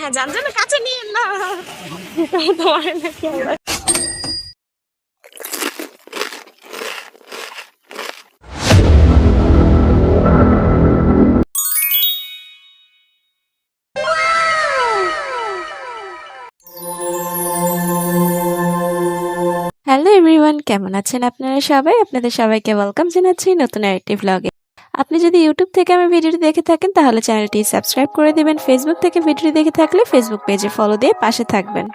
হ্যাঁ জান জান কাছে নিয়ে না তোমার নাকি হ্যালো এভরিওয়ান, কেমন আছেন আপনারা সবাই? আপনাদের সবাইকে ওয়েলকাম জানাচ্ছি নতুন আরেকটি ভ্লগে। আপনি যদি ইউটিউব থেকে আমার ভিডিওটি দেখে থাকেন তাহলে চ্যানেলটি সাবস্ক্রাইব করে দিবেন। ফেসবুক থেকে ভিডিওটি দেখে থাকলে ফেসবুক পেজে ফলো দিয়ে পাশে থাকবেন।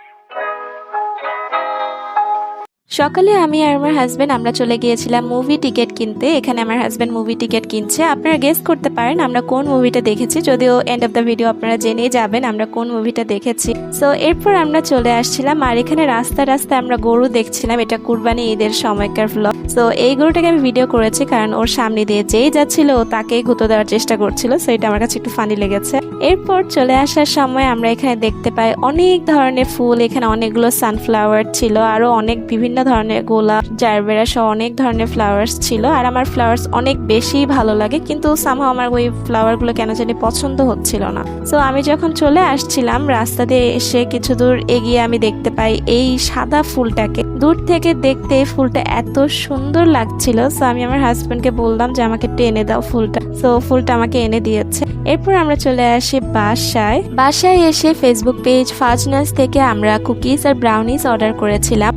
সকালে আমি আর আমার হাজবেন্ড আমরা চলে গিয়েছিলাম মুভি টিকিট কিনতে। এখানে আমার হাজবেন্ড মুভি টিকিট কিনছে। আপনারা গেস করতে পারেন আমরা কোন মুভিটা দেখেছি, যদিও এন্ড অফ দ্য ভিডিও আপনারা জেনেই যাবেন আমরা কোন মুভিটা দেখেছি। সো এরপর আমরা চলে আসছিলাম আর এখানে রাস্তায় আমরা গরু দেখছিলাম। এটা কুরবানি ঈদের সময়কার ভ্লগ। সো এই গরুটাকে আমি ভিডিও করেছি কারণ ওর সামনে দিয়ে যেই যাচ্ছিল ও তাকেই গুঁতো দেওয়ার চেষ্টা করছিল। সো এটা আমার কাছে একটু ফানি লেগেছে। এরপর চলে আসার সময় আমরা এখানে দেখতে পাই অনেক ধরনের ফুল। এখানে অনেকগুলো সানফ্লাওয়ার ছিল, আরো অনেক বিভিন্ন ধরনের গোলাপ, জারবেরা সহ অনেক ধরনের ফ্লাওয়ার্স ছিল। আর আমার ফ্লাওয়ার্স অনেক বেশি ভালো লাগে, কিন্তু সামহাও আমার ওই ফ্লাওয়ারগুলো কেন জানি পছন্দ হচ্ছিল না। সো আমি যখন চলে আসছিলাম রাস্তা দিয়ে এসে কিছু দূর এগিয়ে আমি দেখতে পাই এই সাদা ফুলটাকে। দূর থেকে দেখতে এই ফুলটা এত সুন্দর লাগছিল। সো আমি আমার হাজবেন্ডকে বললাম যে আমাকে টেনে দাও ফুলটা। সো ফুলটা আমাকে এনে দিয়েছে। এরপর আমরা চলে আসি বাসায় এসে ফেসবুক পেজ ফাজনাস থেকে আমরা কুকিজ আর ব্রাউনিজ অর্ডার করেছিলাম।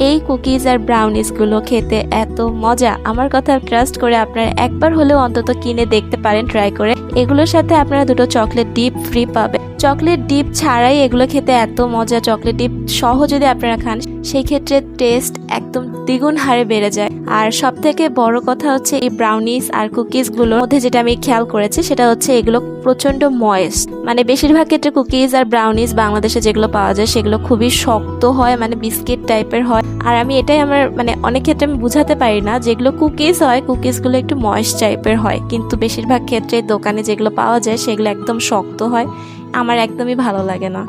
এই কুকিজ আর ব্রাউনিজ গুলো খেতে এত মজা, আমার কথা ট্রাস্ট করে আপনারা একবার হলেও অন্তত কিনে দেখতে পারেন, ট্রাই করে। এগুলোর সাথে আপনারা দুটো চকলেট ডিপ ফ্রি পাবেন। চকলেট ডিপ ছাড়াই এগুলো খেতে এত মজা, চকলেট ডিপ সহ যদি আপনারা খান সেই ক্ষেত্রে টেস্ট একদম দ্বিগুণ হারে বেড়ে যায়। আর সব থেকে বড় কথা হচ্ছে এই ব্রাউনিজ আর কুকিজ গুলোর মধ্যে যেটা আমি খেয়াল করেছি সেটা হচ্ছে এগুলো প্রচন্ড ময়েস্ট। মানে বেশিরভাগ ক্ষেত্রে কুকিজ আর ব্রাউনিজ বাংলাদেশে যেগুলো পাওয়া যায় সেগুলো খুবই শক্ত হয়, মানে বিস্কিট টাইপের হয়। আর আমি এটাই আমার মানে অনেক ক্ষেত্রে আমি বুঝাতে পারি না, যেগুলো কুকিজ হয় কুকিজ গুলো একটু ময়েস্ট টাইপের হয়, কিন্তু বেশিরভাগ ক্ষেত্রে দোকানে যেগুলো পাওয়া যায় সেগুলো একদম শক্ত হয়। আমার একদমই ভালো লাগে না।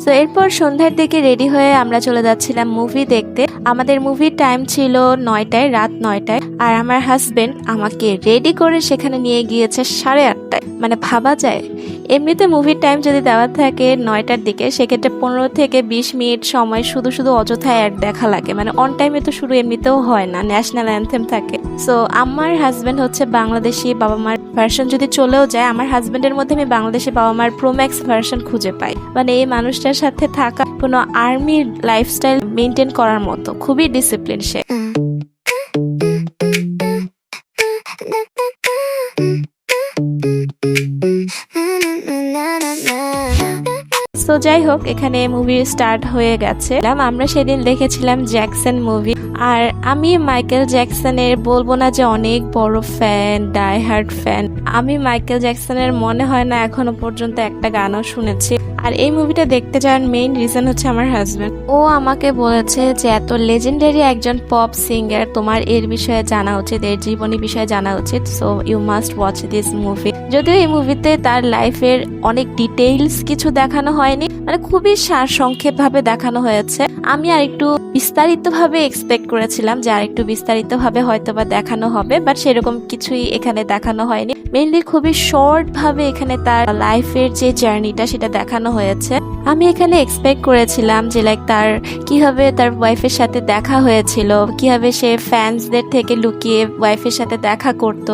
সো এরপর সন্ধ্যার দিকে রেডি হয়ে আমরা চলে যাচ্ছিলাম মুভি দেখতে। আমাদের মুভির টাইম ছিল 9টায়, রাত 9টায়। আর আমার হাজবেন্ড আমাকে রেডি করে সেখানে নিয়ে গিয়েছে 8:30টায়। মানে ভাবা যায়, এমনিতে মুভির টাইম যদি দেওয়া থাকে 9টার দিকে সেক্ষেত্রে 15 থেকে 20 মিনিট সময় শুধু অযথা অ্যাড দেখা লাগে। মানে অন টাইমে তো শুরু এমনিতেও হয় না, ন্যাশনাল অ্যান্থেম থাকে। সো আমার হাজবেন্ড হচ্ছে বাংলাদেশি বাবা মার ভার্সন যদি চলেও যায়, আমার হাজবেন্ডের মধ্যে আমি বাংলাদেশি বাবা মার প্রোম্যাক্স ভার্সন খুঁজে পাই। মানে এই মানুষটার সাথে থাকা কোনো আর্মির লাইফস্টাইল মেনটেন করার মতো, খুবই ডিসিপ্লিন সে। সো যাই হোক, এখানে মুভি স্টার্ট হয়ে গেছে। আমরা সেদিন দেখেছিলাম জ্যাকসন মুভি। আর আমি মাইকেল জ্যাকসনের বলবো না যে অনেক বড় ফ্যান, ডাই হার্ড ফ্যান। আমি মাইকেল জ্যাকসনের মনে হয় না এখনো পর্যন্ত একটা গানও শুনেছি। আর এই মুভিটা দেখতে যাওয়ার মেইন রিজন হচ্ছে আমার হাজবেন্ড। ও আমাকে বলেছে যে এত লেজেন্ডারি একজন পপ সিঙ্গার, তোমার এর বিষয়ে জানা উচিত, এর জীবনী বিষয়ে জানা উচিত। So you must watch this movie. যদিও এই মুভিতে তার লাইফের অনেক ডিটেইলস কিছু দেখানো হয়নি, মানে খুবই সারসংক্ষেপ ভাবে দেখানো হয়েছে। আমি আর একটু বিস্তারিত ভাবে এক্সপেক্ট করেছিলাম যে আর একটু বিস্তারিত ভাবে হয়তো বা দেখানো হবে, বাট সেরকম কিছুই এখানে দেখানো হয়নি। মেইনলি খুবই শর্ট ভাবে এখানে তার লাইফের যে জার্নিটা সেটা দেখানো হয়েছে। আমি এখানে এক্সপেক্ট করেছিলাম যে লাইক তার কিভাবে তার ওয়াইফের সাথে দেখা হয়েছিল, কিভাবে সে ফ্যান্সদের থেকে লুকিয়ে ওয়াইফের সাথে দেখা করতো,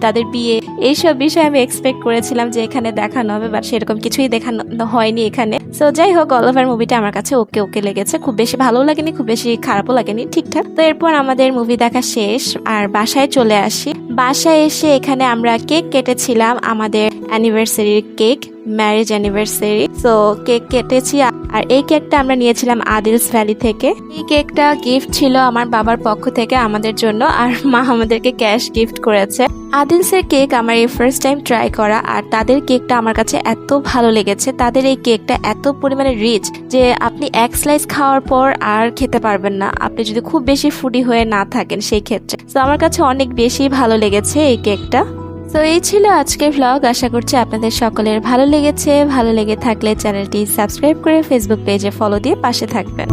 তাদের বিয়ে, এইসব বিষয়ে আমি এক্সপেক্ট করেছিলাম যে এখানে দেখানো হবে, বাট সেরকম কিছুই দেখানো হয়নি এখানে। সো যাই হোক, অল ওভার মুভিটা আমার কাছে ওকে লেগেছে। খুব বেশি ভালো লাগেনি, খুব বেশি খারাপও লাগেনি, ঠিকঠাক। তো এরপর আমাদের মুভি দেখা শেষ আর বাসায় চলে আসি। বাসায় এসে এখানে আমরা কেক কেটেছিলাম, আমাদের অ্যানিভার্সারির cake, marriage anniversary. So cake কেটেছি আর এই কেকটা আমরা নিয়েছিলাম আদিলস ভ্যালি থেকে। এই কেকটা গিফট ছিল আমার বাবার পক্ষ থেকে আমাদের জন্য, আর মা আমাদেরকে ক্যাশ গিফট করেছে। আদিলসের কেক আমার এই ফার্স্ট টাইম ট্রাই করা, আর তাদের কেকটা আমার কাছে এত ভালো লেগেছে। তাদের এই কেকটা এত পরিমাণে রিচ যে আপনি এক স্লাইস খাওয়ার পর আর খেতে পারবেন না, আপনি যদি খুব বেশি ফুডি হয়ে না থাকেন সেই ক্ষেত্রে। তো আমার কাছে অনেক বেশি ভালো লেগেছে এই কেকটা। তো এই ছিল আজকের ভ্লগ। আশা করছি আপনাদের সকলের ভালো লেগেছে। ভালো লেগে থাকলে চ্যানেলটি সাবস্ক্রাইব করে ফেসবুক পেজে ফলো দিয়ে পাশে থাকবেন।